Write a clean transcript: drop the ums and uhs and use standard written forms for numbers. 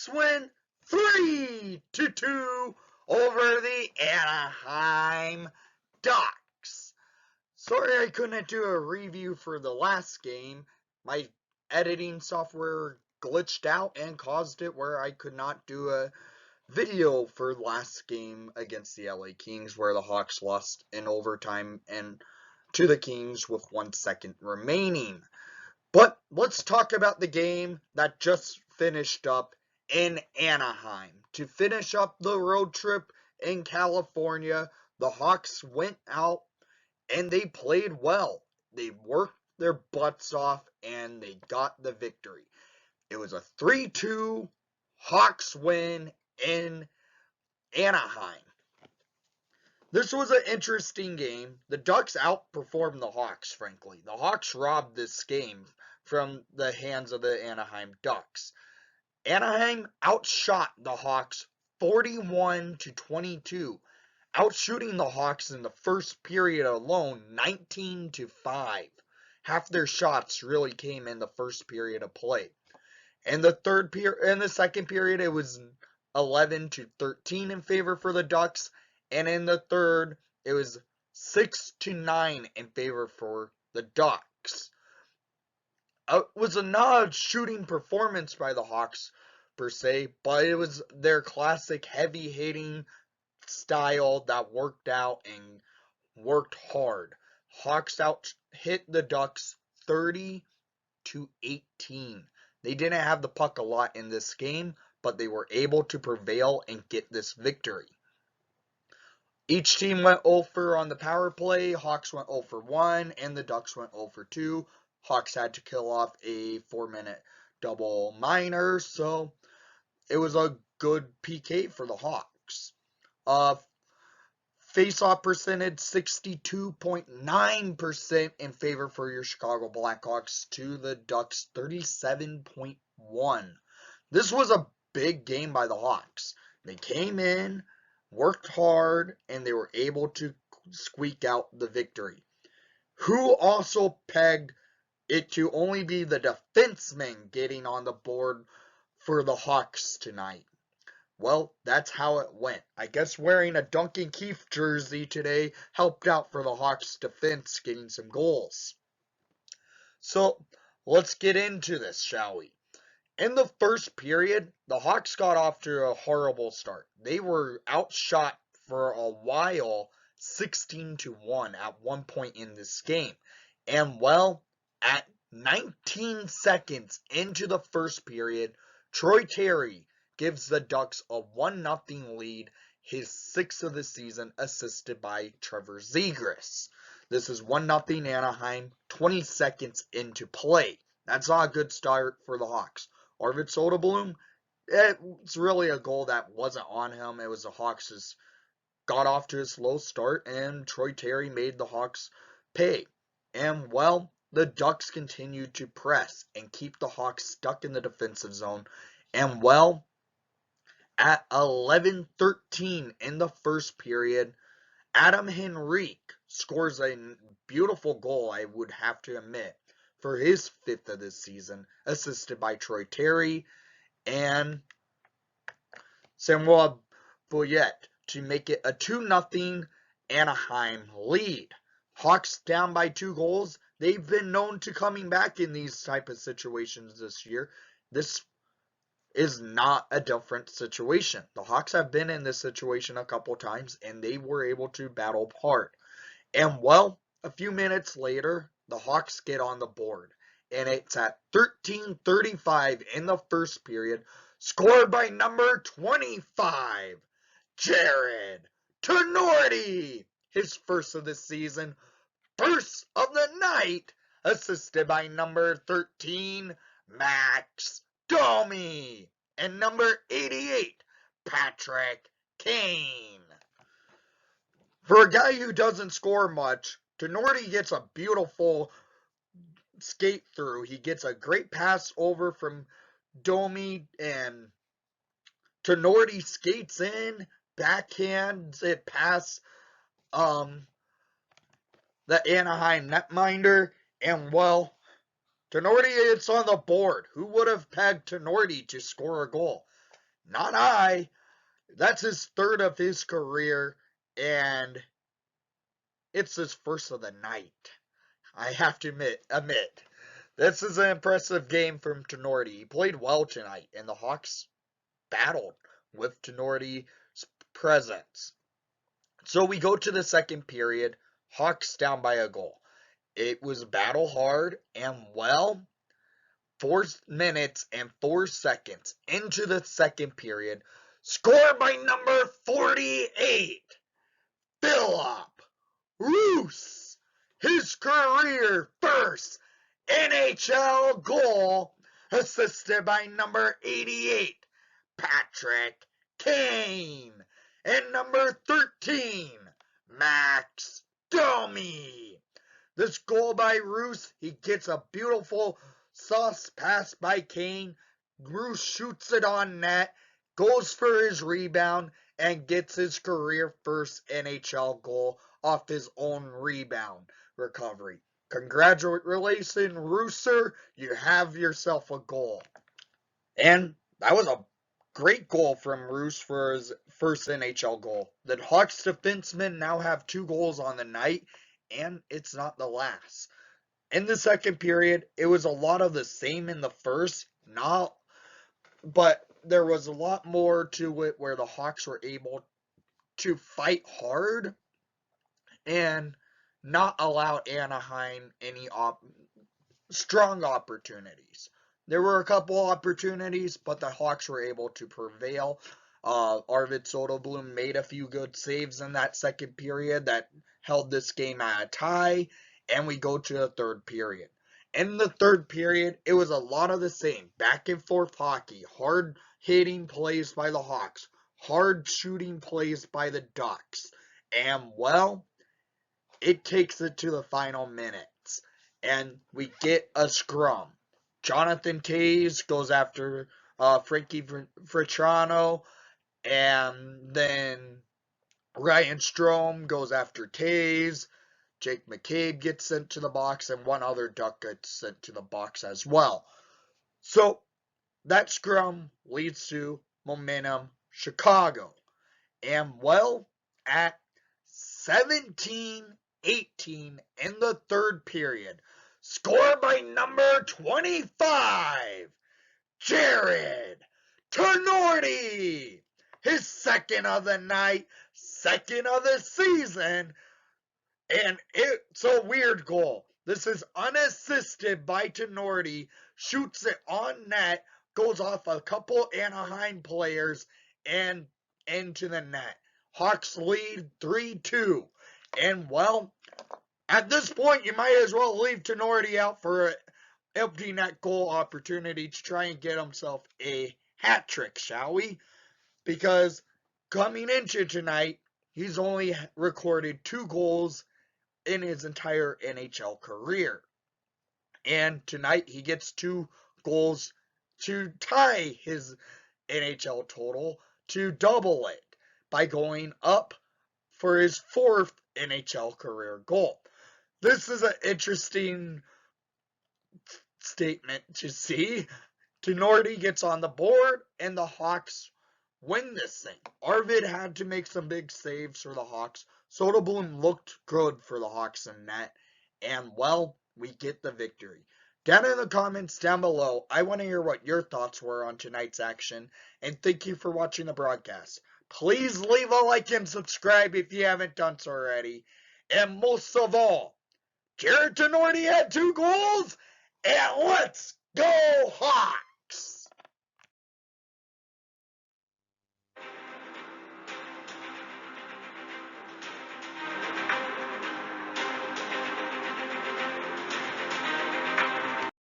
Hawks win 3-2 over the Anaheim Ducks. Sorry I couldn't do a review for the last game. My editing software glitched out and caused it where I could not do a video for last game against the LA Kings, where the Hawks lost in overtime and to the Kings with 1 second remaining. But let's talk about the game that just finished up in Anaheim. To finish up the road trip in California, the Hawks went out and they played well. They worked their butts off and they got the victory. It was a 3-2 Hawks win in Anaheim. This was an interesting game. The Ducks outperformed the Hawks, frankly. The Hawks robbed this game from the hands of the Anaheim Ducks. Anaheim outshot the Hawks 41-22, outshooting the Hawks in the first period alone 19-5. Half their shots really came in the first period of play. In the second period, it was 11-13 in favor for the Ducks, and in the third, it was 6-9 in favor for the Ducks. It was not a shooting performance by the Hawks, per se, but it was their classic heavy-hitting style that worked out and worked hard. Hawks hit the Ducks 30-18. They didn't have the puck a lot in this game, but they were able to prevail and get this victory. Each team went 0 on the power play. Hawks went 0-1, and the Ducks went 0-2. Hawks had to kill off a 4-minute double minor, so it was a good PK for the Hawks. Face-off percentage 62.9% in favor for your Chicago Blackhawks to the Ducks 37.1%. This was a big game by the Hawks. They came in, worked hard, and they were able to squeak out the victory. Who also pegged it to only be the defenseman getting on the board for the Hawks tonight? Well, that's how it went. I guess wearing a Duncan Keith jersey today helped out for the Hawks defense getting some goals. So, let's get into this, shall we? In the first period, the Hawks got off to a horrible start. They were outshot for a while 16-1 at one point in this game. And well, at 19 seconds into the first period, Troy Terry gives the Ducks a 1-0 lead, his 6th of the season, assisted by Trevor Zegras. This is 1-0 Anaheim, 20 seconds into play. That's not a good start for the Hawks. Arvid Soderblom, it's really a goal that wasn't on him. It was the Hawks just got off to a slow start, and Troy Terry made the Hawks pay. And, well, the Ducks continued to press and keep the Hawks stuck in the defensive zone. And, well, at 11-13 in the first period, Adam Henrique scores a beautiful goal, I would have to admit, for his 5th of the season, assisted by Troy Terry and Samuel Boyette to make it a 2-0 Anaheim lead. Hawks down by 2 goals. They've been known to coming back in these type of situations this year. This is not a different situation. The Hawks have been in this situation a couple times, and they were able to battle hard. And, well, a few minutes later, the Hawks get on the board. And it's at 13:35 in the first period, scored by number 25, Jared Tinordi. His 1st of the season, 1st of the night, assisted by number 13, Max Domi, and number 88, Patrick Kane. For a guy who doesn't score much, Tinordi gets a beautiful skate through. He gets a great pass over from Domi, and Tinordi skates in, backhands it past the Anaheim netminder, and, well, Tinordi is on the board. Who would have pegged Tinordi to score a goal? Not I. That's his third of his career, and it's his first of the night. I have to admit, this is an impressive game from Tinordi. He played well tonight, and the Hawks battled with Tinordi's presence. So we go to the second period. Hawks down by a goal. It was battle hard, and well, 4 minutes and 4 seconds into the second period, scored by number 48, Philip Roos. His career first NHL goal, assisted by number 88, Patrick Kane, and number 13, Max Domi. This goal by Roos, he gets a beautiful sauce pass by Kane. Roos shoots it on net, goes for his rebound, and gets his career first NHL goal off his own rebound recovery. Congratulations, Rooser. You have yourself a goal. And that was a great goal from Roos for his first NHL goal. The Hawks defensemen now have 2 goals on the night, and it's not the last. In the second period, it was a lot of the same in the first, but there was a lot more to it where the Hawks were able to fight hard and not allow Anaheim any strong opportunities. There were a couple opportunities, but the Hawks were able to prevail. Arvid Soderblom made a few good saves in that second period that held this game at a tie, and we go to the third period. In the third period, it was a lot of the same. Back and forth hockey. Hard hitting plays by the Hawks. Hard shooting plays by the Ducks. And, well, it takes it to the final minutes. And we get a scrum. Jonathan Toews goes after Frankie Fricciano. And then Ryan Strome goes after Toews. Jake McCabe gets sent to the box, and one other Duck gets sent to the box as well. So that scrum leads to momentum Chicago. And well, at 17-18 in the third period, scored by number 25, Jared Tinordi. His second of the night, second of the season. And it's a weird goal. This is unassisted by Tinordi, shoots it on net, goes off a couple Anaheim players, and into the net. Hawks lead 3-2. And, well, at this point, you might as well leave Tinordi out for an empty net goal opportunity to try and get himself a hat trick, shall we? Because coming into tonight, he's only recorded 2 goals in his entire NHL career. And tonight he gets 2 goals to tie his NHL total, to double it by going up for his 4th NHL career goal. This is an interesting statement to see. Tinordi gets on the board and the Hawks win this thing. Arvid had to make some big saves for the Hawks. Soderblom looked good for the Hawks in net. And, well, we get the victory. Down in the comments down below, I want to hear what your thoughts were on tonight's action. And thank you for watching the broadcast. Please leave a like and subscribe if you haven't done so already. And most of all, Jared Tinordi had 2 goals. And let's go Hawks!